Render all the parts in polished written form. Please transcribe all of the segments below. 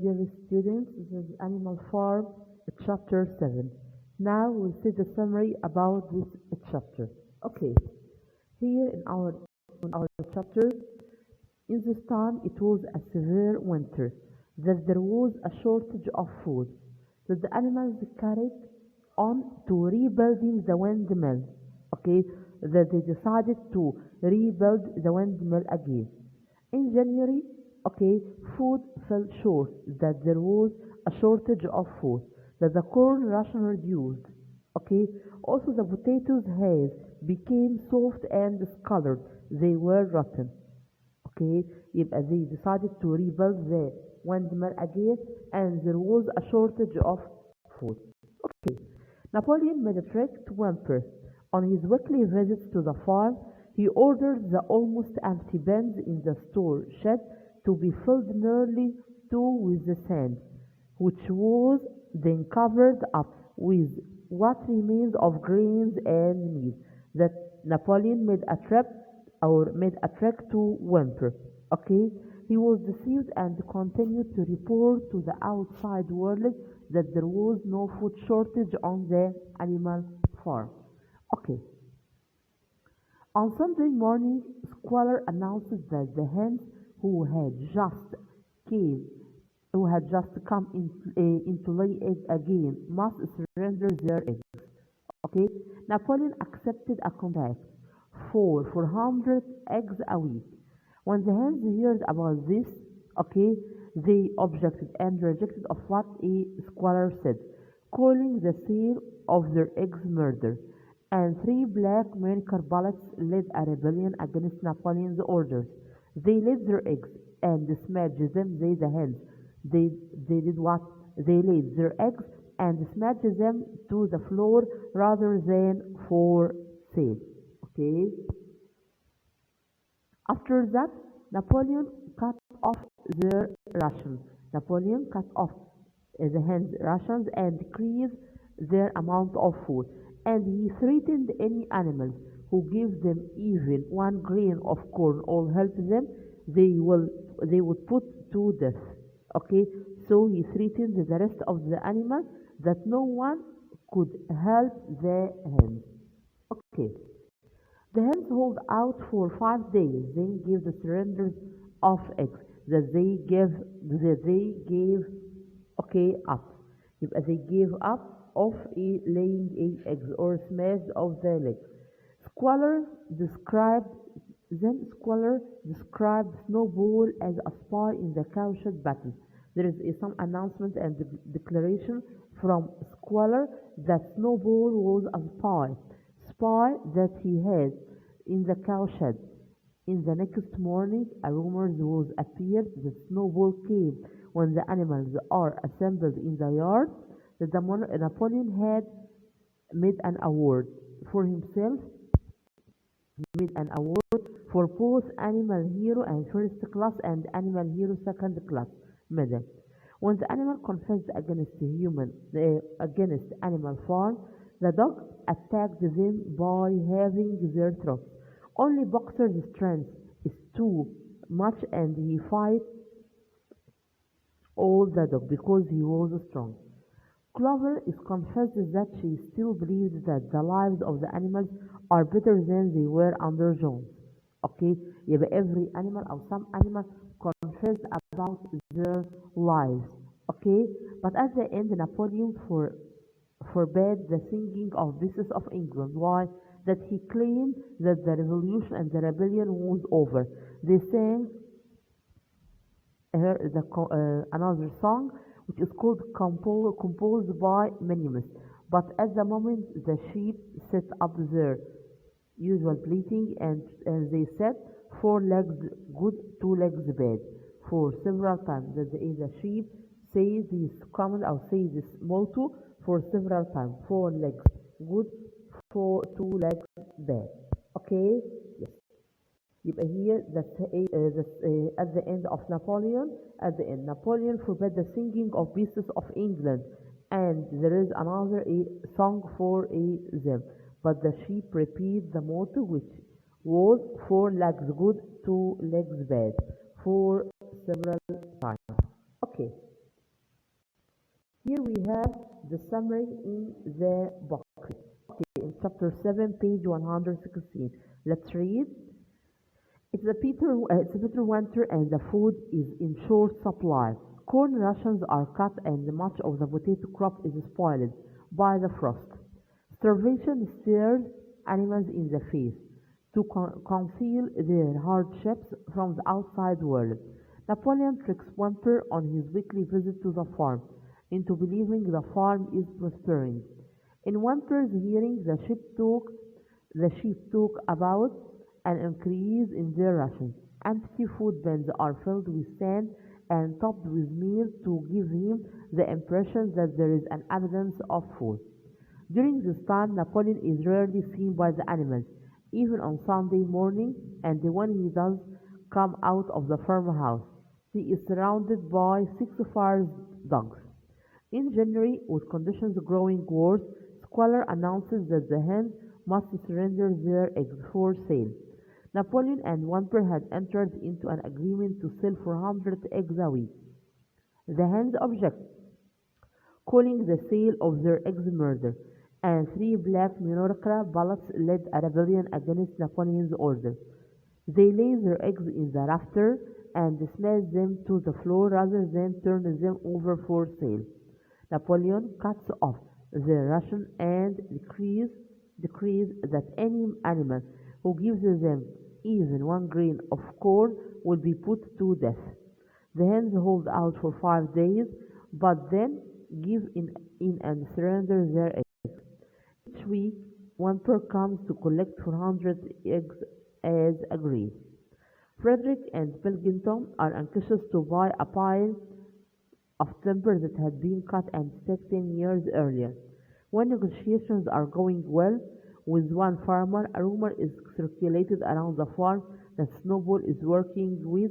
dear students. This is Animal Farm, chapter 7. Now we'll see the summary about this chapter. Okay, here in our chapter, in this time it was a severe winter, that there was a shortage of food, that the animals carried on to rebuilding the windmill. Okay, that they decided to rebuild the windmill again. In January, okay, food fell short, that there was a shortage of food, that the corn ration reduced, okay. Also the potatoes has became soft and discolored, they were rotten, okay. يبقى they decided to rebuild the windmill again, and there was a shortage of food. Okay, Napoleon made a trek to Wimper. On his weekly visits to the farm, he ordered the almost empty bins in the store shed to be filled nearly to with the sand, which was then covered up with what remains of grains and meat. That Napoleon made a trek to Wimper. Okay, he was deceived and continued to report to the outside world that there was no food shortage on the animal farm. Okay. On Sunday morning, Squalor announced that the hens who had just come into lay egg again must surrender their eggs. Okay, Napoleon accepted a contract for 400 eggs a week. When the hens heard about this, okay, they objected and rejected of what a Squalor said, calling the sale of their eggs murder. And 3 black American bullets led a rebellion against Napoleon's orders. They laid their eggs and smashed them. They, the hens, they did what? They laid their eggs and smashed them to the floor rather than for sale. Okay. After that, Napoleon cut off their rations. Napoleon cut off the hens' rations and decreased their amount of food. And he threatened any animals who give them even 1 grain of corn or help them, they would put to death. Okay, so he threatened the rest of the animals that no one could help the hens. Okay, the hens hold out for 5 days, then give the surrenders of eggs that they gave okay up. If they gave up of laying eggs or smashed of the legs. Squalor described Snowball as a spy in the cowshed battle. There is some announcement and declaration from Squalor that Snowball was a spy that he had in the cowshed. In the next morning, a rumor was appeared that Snowball came when the animals are assembled in the yard, that Napoleon had made an award for himself, for both Animal Hero and First Class and Animal Hero Second Class medal. When the animal confessed against Animal Farm, the dog attacked them by having their throats. Only Boxer's strength is too much, and he fight all the dog because he was strong. Clover is confessed that she still believes that the lives of the animals are better than they were under Jones. Okay, يبقى every animal or some animals confessed about their lives. Okay, but at the end Napoleon forbade the singing of Pieces of England. Why? That he claimed that the revolution and the rebellion was over. They sang another song which is called composed by Minimus. But at the moment the sheep set up their usual bleating, and they said 4 legs good, 2 legs bad, for several times. That the sheep say this command or say this motto for several times: 4 legs good, 2 legs bad. Okay, yes. يبقى here at the end of Napoleon forbade the singing of Pieces of England, and there is another song for them. But the sheep repeat the motto, which was 4 legs good, 2 legs bad, for several times. Okay. Here we have the summary in the book. Okay, in chapter 7, page 116. Let's read. It's a bitter winter and the food is in short supply. Corn rations are cut and much of the potato crop is spoiled by the frost. Starvation stares animals in the face to conceal their hardships from the outside world. Napoleon tricks Winter on his weekly visit to the farm into believing the farm is prospering. In Winter's hearing, the sheep talk about an increase in their rations. Empty food bins are filled with sand and topped with meal to give him the impression that there is an abundance of food. During this time, Napoleon is rarely seen by the animals, even on Sunday morning, and when he does come out of the farmhouse, he is surrounded by 6 fire dogs. In January, with conditions growing worse, Squalor announces that the hens must surrender their eggs for sale. Napoleon and Wamper had entered into an agreement to sell 400 eggs a week. The hens object, calling the sale of their eggs murder, and 3 black monarchical ballots led a rebellion against Napoleon's order. They lay their eggs in the rafter and smash them to the floor rather than turn them over for sale. Napoleon cuts off their ration and decrees that any animal who gives them even 1 grain of corn will be put to death. The hens hold out for 5 days, but then give in and surrender their eggs. Each week, Wamper comes to collect 400 eggs as agreed. Frederick and Pilkington are anxious to buy a pile of timber that had been cut and stacked 10 years earlier. When negotiations are going well with one farmer, a rumor is circulated around the farm that Snowball is working with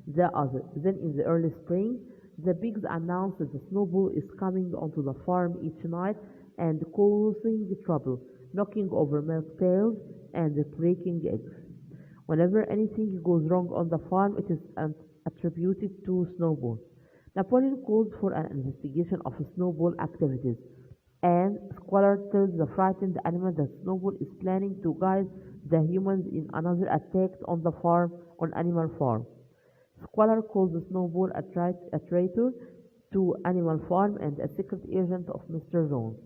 the other. Then in the early spring, the pigs announce that the Snowball is coming onto the farm each night and causing trouble, knocking over milk pails and breaking eggs. Whenever anything goes wrong on the farm, it is attributed to Snowball. Napoleon calls for an investigation of Snowball activities, and Squalor tells the frightened animal that Snowball is planning to guide the humans in another attack on the farm, on Animal Farm. Squalor calls Snowball a traitor to Animal Farm and a secret agent of Mr. Jones.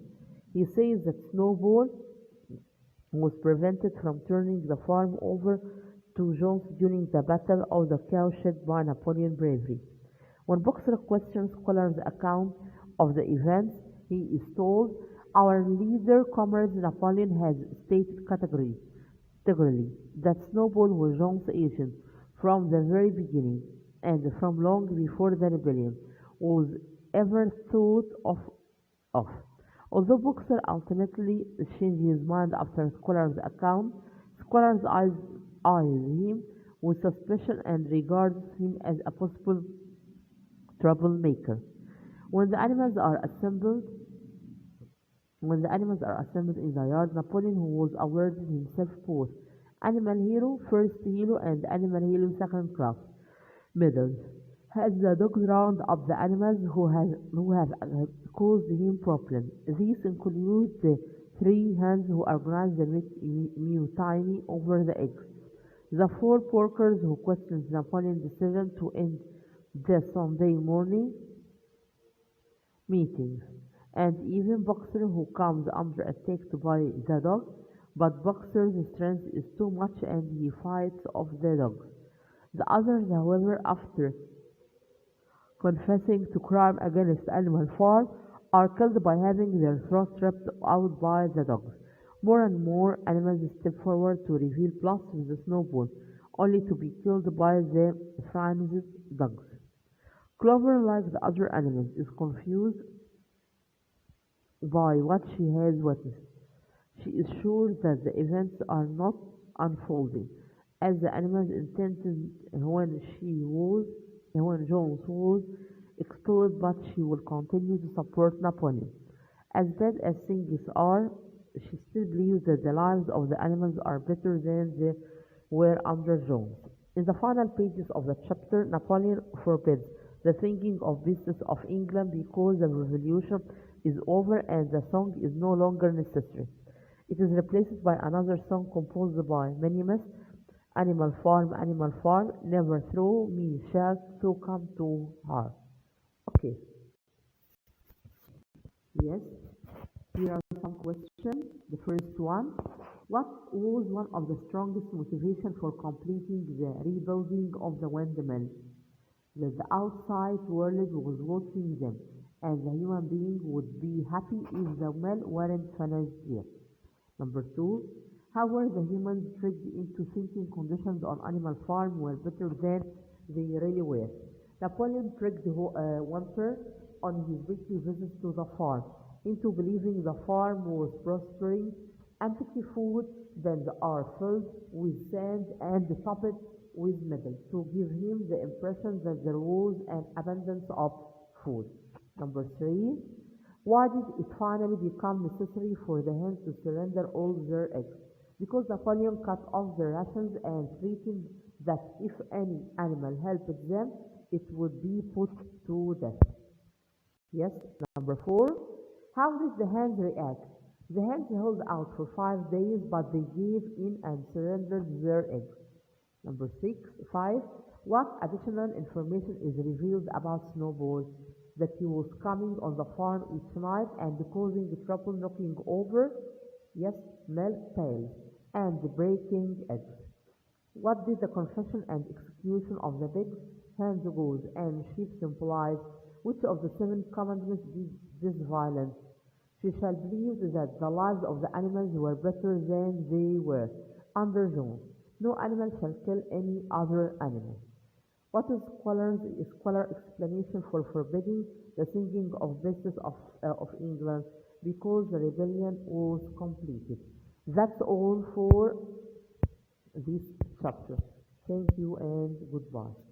He says that Snowball was prevented from turning the farm over to Jones during the Battle of the Cowshed by Napoleon's bravery. When Boxer questions Squalor's account of the events, he is told, "Our leader, Comrade Napoleon, has stated categorically that Snowball was Jones' agent from the very beginning, and from long before the rebellion was ever thought of." Although Boxer ultimately changed his mind after Squalor's account, Squalor eyes him with suspicion and regards him as a possible troublemaker. When the animals are assembled in the yard, Napoleon, who was awarded himself both Animal Hero First Hero and Animal Hero Second Class medals, has the dogs round up the animals who have caused him problems. These include the 3 hens who organized the mutiny over the eggs, the 4 porkers who questioned Napoleon's decision to end the Sunday morning meetings, and even Boxer, who comes under attack by the dogs, but Boxer's strength is too much and he fights off the dogs. The others, however, after confessing to crime against Animal Farm, are killed by having their throats ripped out by the dogs. More and more animals step forward to reveal plots with the Snowball, only to be killed by the frenzied dogs. Clover, like the other animals, is confused by what she has witnessed. She is sure that the events are not unfolding as the animals intended when Jones was expelled, but she will continue to support Napoleon. As bad as things are, she still believes that the lives of the animals are better than they were under Jones. In the final pages of the chapter, Napoleon forbids the singing of beasts of England because the revolution is over and the song is no longer necessary. It is replaced by another song composed by Minimus, Animal Farm, never throw me shall so come to her. Okay, yes, here are some questions. The first one, what was one of the strongest motivation for completing the rebuilding of the windmill? That the outside world was watching them, and the human being would be happy if the mill weren't finished yet. Number two, how were the humans tricked into thinking conditions on Animal Farm were better than they really were? Napoleon tricked Winter on his weekly visits to the farm into believing the farm was prospering. Empty food bins are filled with sand and topped with metal to give him the impression that there was an abundance of food. Number three, why did it finally become necessary for the hens to surrender all their eggs? Because Napoleon cut off their rations and threatened that if any animal helped them, it would be put to death. Yes. Number four, how did the hens react? The hens held out for 5 days, but they gave in and surrendered their eggs. Number five, what additional information is revealed about Snowball? That he was coming on the farm each night and causing trouble knocking over, yes, milk pails and breaking eggs. What did the confession and execution of the pigs, hens, goats, and sheep symbolize? Which of the 7 commandments did this violence? She shall believe that the lives of the animals were better than they were. Under Jones, no animal shall kill any other animal. What is Squalor explanation for forbidding the singing of beasts of England? Because the rebellion was completed. That's all for this chapter. Thank you and goodbye.